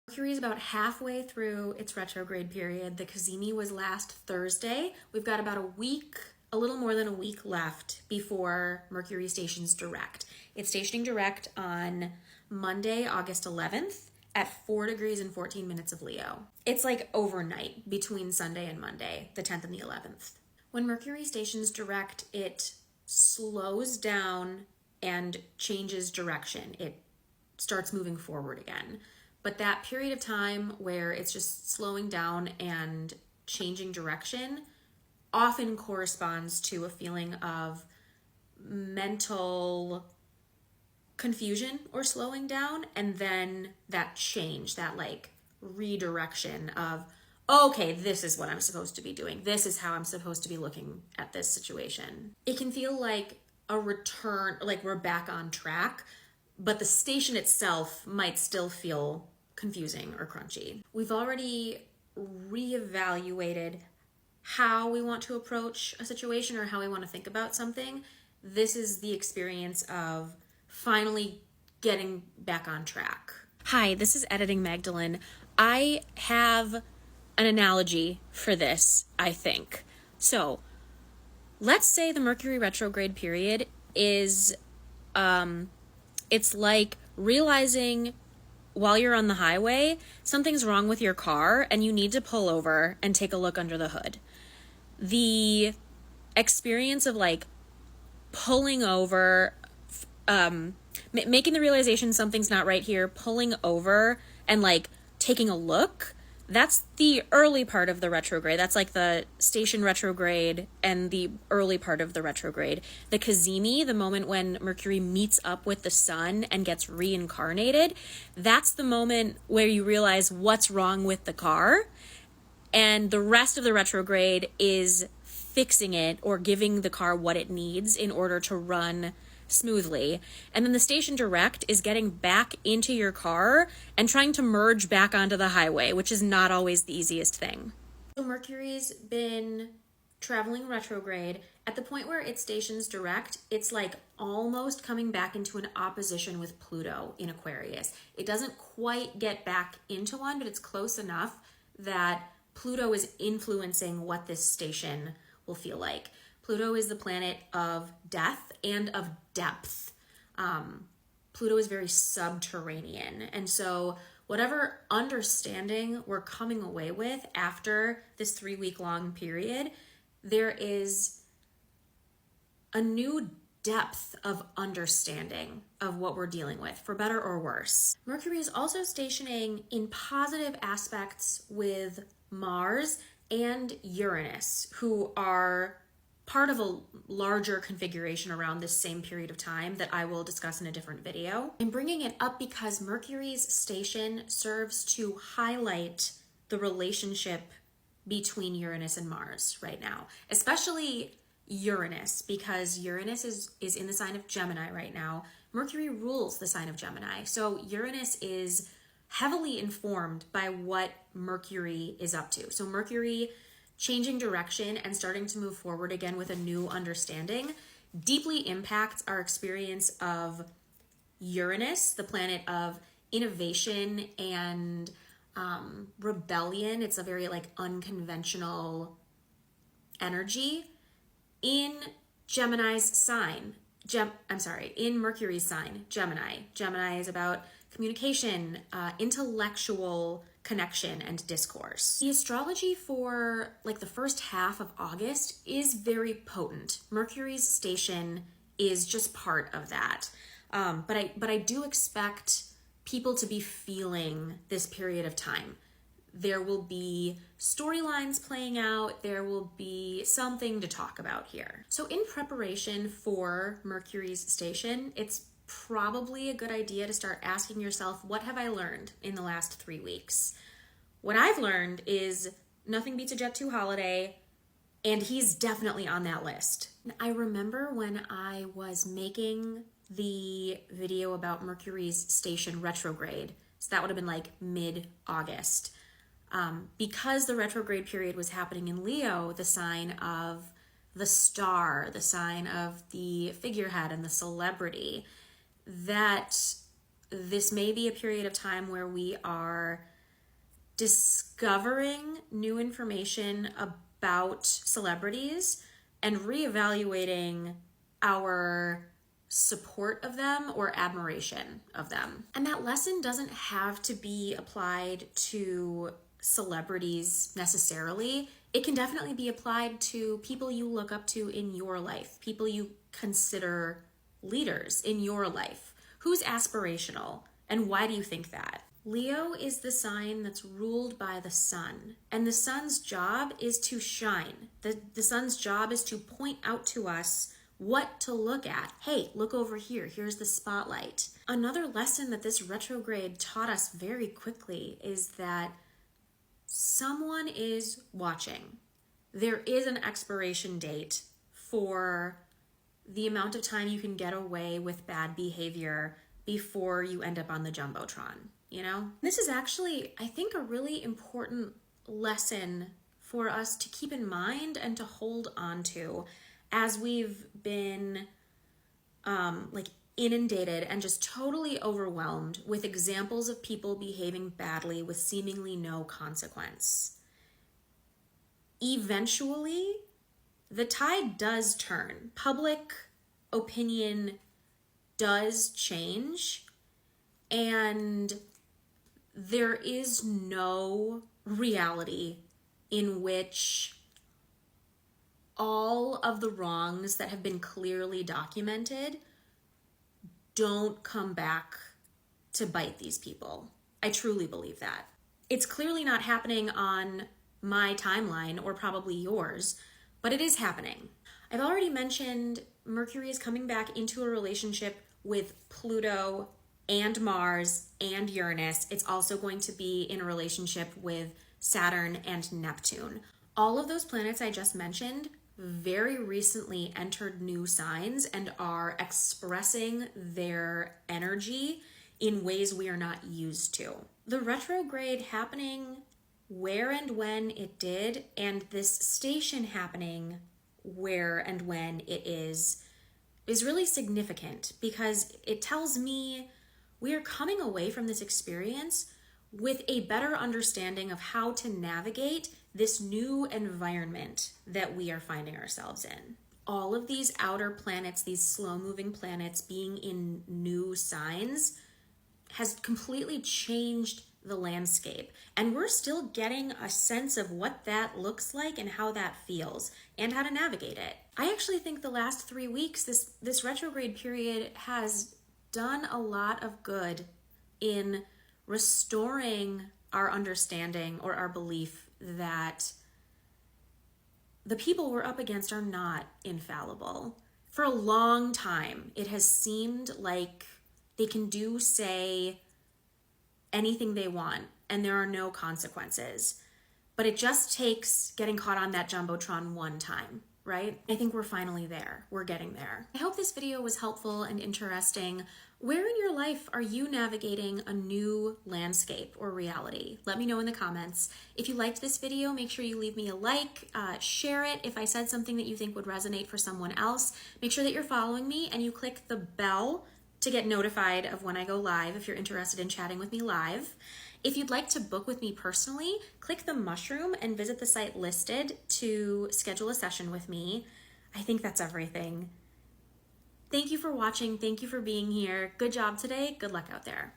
Mercury is about halfway through its retrograde period. The Cazimi was last Thursday. We've got about a little more than a week left before Mercury stations direct. It's stationing direct on Monday, August 11th at 4 degrees and 14 minutes of Leo. It's like overnight between Sunday and Monday, the 10th and the 11th. When Mercury stations direct, it slows down and changes direction. It starts moving forward again. But that period of time where it's just slowing down and changing direction often corresponds to a feeling of mental confusion or slowing down, and then that change, that like redirection of, okay, this is what I'm supposed to be doing. This is how I'm supposed to be looking at this situation. It can feel like a return, like we're back on track, but the station itself might still feel confusing or crunchy. We've already reevaluated how we want to approach a situation or how we want to think about something. This is the experience of finally getting back on track. Hi, this is Editing Magdalene. I have an analogy for this, I think. So, let's say the Mercury retrograde period is, it's like realizing while you're on the highway, something's wrong with your car and you need to pull over and take a look under the hood. The experience of like pulling over, making the realization something's not right here, pulling over and like taking a look, that's the early part of the retrograde. That's like the station retrograde and the early part of the retrograde. The Cazimi, the moment when Mercury meets up with the sun and gets reincarnated, that's the moment where you realize what's wrong with the car. And the rest of the retrograde is fixing it or giving the car what it needs in order to run smoothly. And then the station direct is getting back into your car and trying to merge back onto the highway, which is not always the easiest thing. So Mercury's been traveling retrograde. At the point where it stations direct, it's like almost coming back into an opposition with Pluto in Aquarius. It doesn't quite get back into one, but it's close enough that Pluto is influencing what this station will feel like. Pluto is the planet of death and of depth. Pluto is very subterranean. And so whatever understanding we're coming away with after this 3-week-long period, there is a new depth of understanding of what we're dealing with, for better or worse. Mercury is also stationing in positive aspects with Mars and Uranus, who are part of a larger configuration around this same period of time that I will discuss in a different video. I'm bringing it up because Mercury's station serves to highlight the relationship between Uranus and Mars right now, especially Uranus, because Uranus is in the sign of Gemini right now. Mercury rules the sign of Gemini. So Uranus is heavily informed by what Mercury is up to. So Mercury changing direction and starting to move forward again with a new understanding deeply impacts our experience of Uranus, the planet of innovation and rebellion. It's a very like unconventional energy in Gemini's sign. In Mercury's sign, Gemini. Gemini is about communication, intellectual connection and discourse. The astrology for like the first half of August is very potent. Mercury's station is just part of that. But I do expect people to be feeling this period of time. There will be storylines playing out. There will be something to talk about here. So in preparation for Mercury's station, it's probably a good idea to start asking yourself, what have I learned in the last 3 weeks? What I've learned is nothing beats a Jet 2 holiday, and he's definitely on that list. I remember when I was making the video about Mercury's station retrograde, so that would have been like mid-August. Because the retrograde period was happening in Leo, the sign of the star, the sign of the figurehead and the celebrity, that this may be a period of time where we are discovering new information about celebrities and reevaluating our support of them or admiration of them. And that lesson doesn't have to be applied to celebrities necessarily. It can definitely be applied to people you look up to in your life, people you consider leaders in your life. Who's aspirational, and why do you think that? Leo is the sign that's ruled by the sun, and the sun's job is to shine. The sun's job is to point out to us what to look at. Hey, look over here. Here's the spotlight. Another lesson that this retrograde taught us very quickly is that someone is watching. There is an expiration date for the amount of time you can get away with bad behavior before you end up on the Jumbotron, you know? This is actually, I think, a really important lesson for us to keep in mind and to hold on to as we've been inundated and just totally overwhelmed with examples of people behaving badly with seemingly no consequence. Eventually, the tide does turn. Public opinion does change, and there is no reality in which all of the wrongs that have been clearly documented don't come back to bite these people. I truly believe that. It's clearly not happening on my timeline or probably yours, but it is happening. I've already mentioned Mercury is coming back into a relationship with Pluto and Mars and Uranus. It's also going to be in a relationship with Saturn and Neptune. All of those planets I just mentioned very recently entered new signs and are expressing their energy in ways we are not used to. The retrograde happening where and when it did, and this station happening where and when it is really significant because it tells me we are coming away from this experience with a better understanding of how to navigate this new environment that we are finding ourselves in. All of these outer planets, these slow-moving planets being in new signs has completely changed the landscape. And we're still getting a sense of what that looks like and how that feels and how to navigate it. I actually think the last 3 weeks, this retrograde period has done a lot of good in restoring our understanding or our belief that the people we're up against are not infallible. For a long time, it has seemed like they can say anything they want and there are no consequences. But it just takes getting caught on that Jumbotron one time, right? I think we're finally there. We're getting there. I hope this video was helpful and interesting. Where in your life are you navigating a new landscape or reality? Let me know in the comments. If you liked this video, make sure you leave me a like, share it if I said something that you think would resonate for someone else. Make sure that you're following me and you click the bell to get notified of when I go live if you're interested in chatting with me live. If you'd like to book with me personally, click the mushroom and visit the site listed to schedule a session with me. I think that's everything. Thank you for watching. Thank you for being here. Good job today. Good luck out there.